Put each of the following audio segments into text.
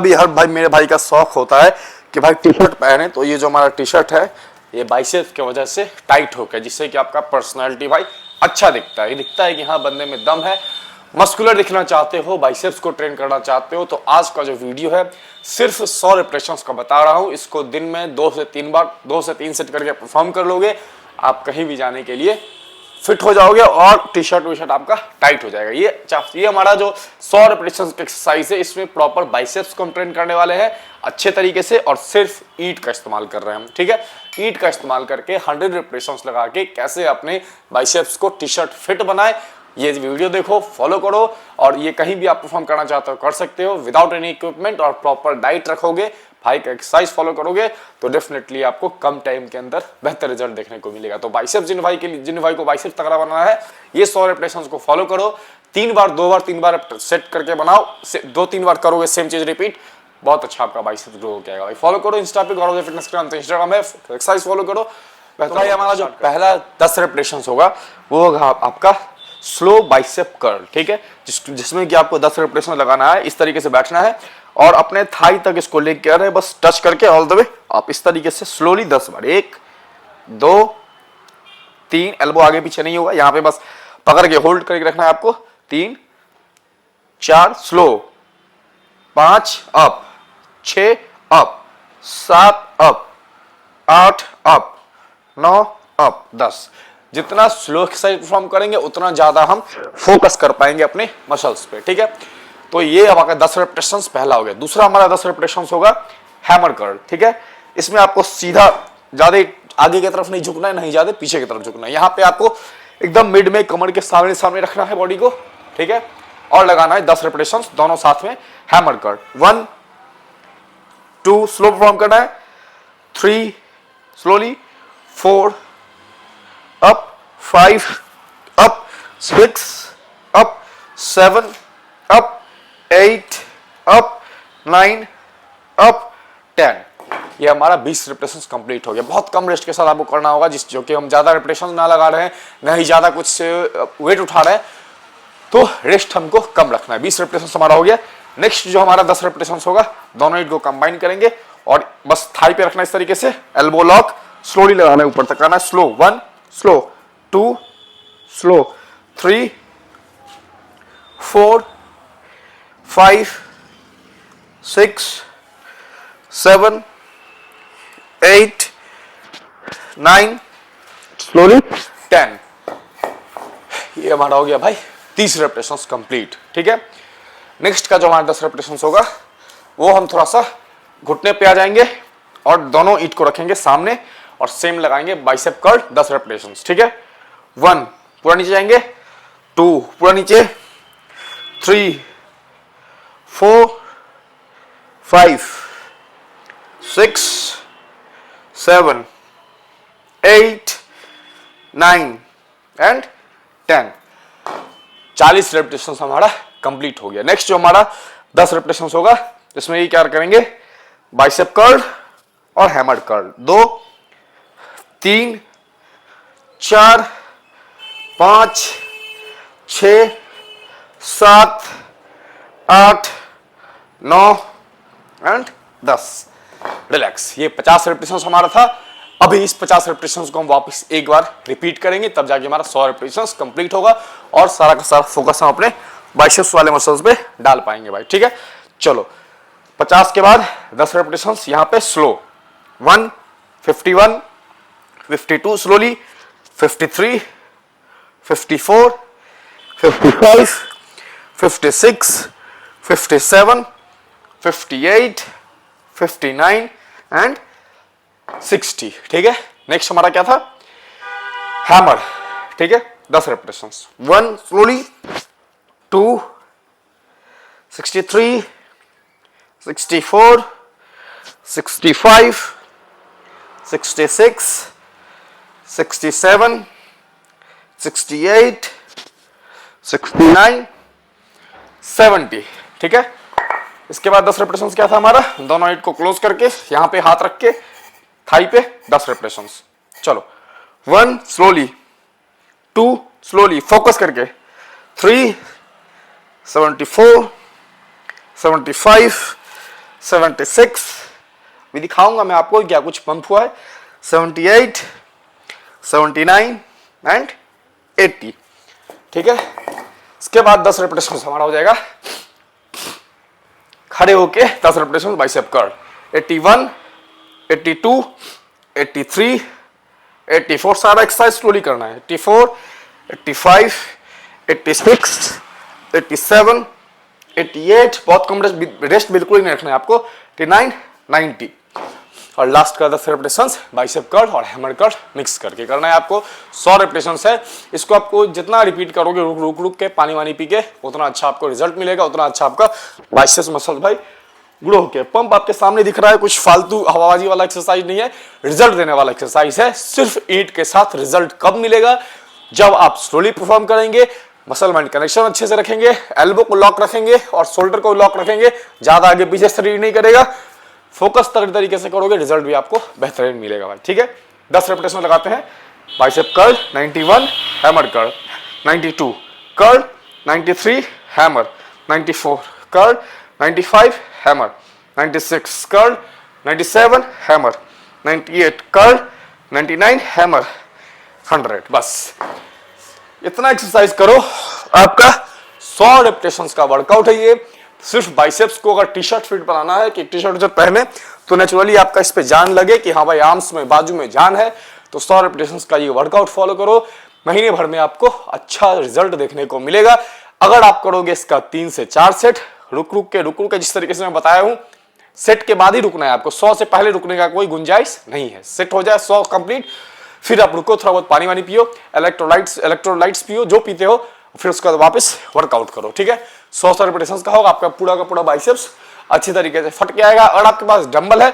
अभी हर भाई मेरे भाई का शौक होता है कि भाई टी शर्ट पहने, तो ये जो हमारा टी शर्ट है ये बाइसेप्स की वजह से टाइट हो गया, जिससे कि आपका पर्सनालिटी भाई अच्छा दिखता है। ये दिखता है कि हाँ बंदे में दम है, मस्कुलर दिखना चाहते हो, बाइसेप्स को ट्रेन करना चाहते हो, तो आज का जो वीडियो है सिर्फ 100 रिपीटेशंस का बता रहा हूँ। इसको दिन में 2 से 3 बार 2 से 3 सेट करके परफॉर्म कर लोगे, आप कहीं भी जाने के लिए फिट हो जाओगे और टी शर्ट आपका टाइट हो जाएगा। ये हमारा जो 100 रिपीटेशन एक्सरसाइज है, इसमें प्रॉपर बाइसेप्स को हम ट्रेन करने वाले हैं अच्छे तरीके से, और सिर्फ ईंट का इस्तेमाल कर रहे हैं हम। ठीक है, ईंट का इस्तेमाल करके 100 रिपीटेशन लगा के कैसे अपने बाइसेप्स को टी शर्ट फिट बनाए, ये वीडियो देखो, फॉलो करो, और ये कहीं भी आप परफॉर्म करना चाहते हो कर सकते हो विदाउट एनी इक्विपमेंट, और प्रॉपर डाइट रखोगे, भाई का एक्सरसाइज फॉलो करोगे तो डेफिनेटली आपको कम टाइम के अंदर बेहतर रिजल्ट देखने को मिलेगा। तो बाइसेप्स जिन भाई को बाइसेप्स तगड़ा बनाना है, ये 100 रिपीटेशंस को फॉलो करो, 3 बार सेट करके बनाओ, 2-3 बार करोगे सेम चीज रिपीट, बहुत अच्छा आपका बाइसेप्स ग्रो हो जाएगा। भाई फॉलो करो इंस्टा पे, गौरव फिटनेस के नाम से इंस्टाग्राम है, एक्सरसाइज फॉलो करो। तो भाई हमारा जो पहला 10 रिपीटेशंस होगा वो होगा आपका स्लो बाइसेप कर्ल। ठीक है, जिसमें कि आपको 10 रिपीटेशन लगाना है, इस तरीके से बैठना है और अपने थाई तक इसको लेके आ रहे हैं, बस टच करके ऑल द वे आप इस तरीके से स्लोली 10 बार, 1 2 3, एल्बो आगे पीछे नहीं होगा, यहां पे बस पकड़ के होल्ड करके रखना है आपको, 3 4 slow, 5 up, 6 up, 7 up, 8 up, 9 up, 10। जितना स्लो एक्सरसाइज परफॉर्म करेंगे उतना ज्यादा हम फोकस कर पाएंगे अपने मसल्स पे। ठीक है, तो ये हमारा 10 रिपीटेशंस पहला हो गया। दूसरा हमारा 10 रिपीटेशंस होगा हैमर कर्ल। ठीक है, इसमें आपको सीधा ज्यादा आगे की तरफ नहीं झुकना है, नहीं ज्यादा पीछे की तरफ झुकना है, यहाँ पे आपको एकदम मिड में कमर के सामने सामने रखना है बॉडी को। ठीक है, और लगाना है 10 रिपीटेशंस दोनों साथ में हैमर कर्ल। 1 2 स्लो परफॉर्म करना है, 3 slowly, 4 up, 5 up, 6 up, 7 up, 8 up, 9 up, 10। ये हमारा 20 रिपीटेशंस कंप्लीट हो गया। बहुत कम रेस्ट के साथ आपको करना होगा, जो कि हम ज्यादा रिपीटेशंस ना लगा रहे हैं, ना ही ज्यादा कुछ वेट उठा रहे हैं, तो रेस्ट हमको कम रखना है। 20 रिपीटेशंस हमारा हो गया। नेक्स्ट जो हमारा 10 रिपीटेशंस होगा, दोनों ईंट को कंबाइन करेंगे और बस थाई पे रखना इस तरीके से, एल्बो लॉक, स्लोली लगाना है, ऊपर तक आना है, स्लो 1 स्लो, 2 स्लो, 3 4 5 6 7 8 9 स्लोली 10। ये हमारा हो गया भाई 30 रिपीटेशंस कंप्लीट। ठीक है, नेक्स्ट का जो हमारा 10 रिपीटेशंस होगा वो हम थोड़ा सा घुटने पे आ जाएंगे और दोनों ईंट को रखेंगे सामने और सेम लगाएंगे बाइसेप कर्ल 10 रिपीटेशंस। ठीक है, 1 पूरा नीचे जाएंगे, 2 पूरा नीचे, 3 4 5 6 7 8 9 एंड 10। 40 रिपीटेशंस हमारा कंप्लीट हो गया। नेक्स्ट जो हमारा 10 रिपीटेशंस होगा, इसमें ये क्या करेंगे, बाइसेप कर्ल और हैमर कर्ल, 2 3 4 5 6 7 8 9 एंड 10। रिलैक्स। ये 50 रिपीटेशंस हमारा था। अभी इस 50 रिपीटेशंस को हम वापस एक बार रिपीट करेंगे, तब जाके हमारा 100 रिपीटेशंस कंप्लीट होगा और सारा का सारा फोकस हम अपने बाइसेप्स वाले मसल्स पे डाल पाएंगे भाई। ठीक है, चलो 50 के बाद 10 रिपीटेशंस यहाँ पे स्लो, 1 51 52 slowly, 53 54 55 56 57 58 59 एंड 60। ठीक है, नेक्स्ट हमारा क्या था, हैमर। ठीक है, 10 रिपीटेशंस, 1 स्लोली, 2 63 64 65 66 67 68 69 70। ठीक है, इसके बाद 10 रिपीटेशंस क्या था हमारा, दोनों ईंट को क्लोज करके यहाँ पे हाथ रख के थाई पे 10 रिपीटेशंस। चलो 1 स्लोली, 2 स्लोली फोकस करके, 3 74 75 76 भी दिखाऊंगा मैं आपको क्या कुछ पंप हुआ है, 78, 79 एंड 80। ठीक है, इसके बाद 10 रेपिटेशन हमारा हो जाएगा खड़े होके 10 रेपिटेशन बाइसेप कर्ल। 81, 82, 83, 84, सारा एक्सरसाइज स्लोली करना है। 84, 85, 86, 87, 88, बहुत कम रेस्ट बिल्कुल ही नहीं रखना है आपको। 89, 90 और लास्ट का 10 रेपिटेशंस बाइसेप कर्ल और हैमर कर्ल मिक्स करके करना है आपको। 100 रेपिटेशंस है, इसको आपको जितना रिपीट करोगे रुक के पानी वानी पी के उतना अच्छा आपको रिजल्ट मिलेगा, उतना अच्छा आपका बाइसेप्स मसल भाई ग्रो होके। पंप आपके सामने दिख रहा है, कुछ फालतू हवाबाजी वाला एक्सरसाइज नहीं है, रिजल्ट देने वाला एक्सरसाइज है। सिर्फ ईंट के साथ रिजल्ट कब मिलेगा, जब आप स्लोली परफॉर्म करेंगे, मसल माइंड कनेक्शन अच्छे से रखेंगे, एल्बो को लॉक रखेंगे और शोल्डर को लॉक रखेंगे, ज्यादा आगे पीछे शरीर नहीं करेगा, फोकस तरीके से करोगे, रिजल्ट भी आपको बेहतरीन मिलेगा भाई। ठीक है, 10 रेपिटेशन लगाते हैं। Bicep curl 91, hammer curl 92, curl 93, hammer 94, curl 95, hammer 96, curl 97, hammer 98, curl 99, hammer 100। बस इतना एक्सरसाइज करो, आपका 100 रेपिटेशंस का वर्कआउट है ये। सिर्फ बाइसेप्स को अगर टी शर्ट फिट बनाना है कि टी शर्ट जब पहने तो नेचुरली आपका इस पे जान लगे कि हाँ भाई आर्म्स में बाजू में जान है, तो 100 रेपिटेशंस का ये वर्कआउट फॉलो करो। महीने भर में आपको अच्छा रिजल्ट देखने को मिलेगा अगर आप करोगे इसका 3 से 4 सेट रुक के जिस तरीके से मैं बताया हूं। सेट के बाद ही रुकना है आपको, 100 से पहले रुकने का कोई गुंजाइश नहीं है। सेट हो जाए 100 कंप्लीट, फिर आप रुको, थोड़ा बहुत पानी वानी पियो, इलेक्ट्रोलाइट्स पियो, जो पीते हो, फिर उसके बाद वापस वर्कआउट करो। ठीक है, 100 रेपिटेशंस का होगा, आपका पूरा का पूरा बाइसेप्स अच्छी तरीके से फट के आएगा। अगर आपके पास डंबल है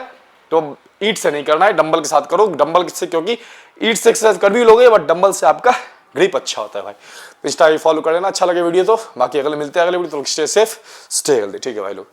तो ईंट से नहीं करना है, डंबल के साथ करो। डंबल से, क्योंकि ईंट से एक्सरसाइज कर भी लोगे बट डंबल से आपका ग्रिप अच्छा होता है भाई। तो इस टाइप फॉलो कर लेना, अच्छा लगे वीडियो तो। बाकी अगले मिलते हैं अगले वीडियो, तो स्टे सेफ, स्टे हेल्दी। ठीक है भाई लोग।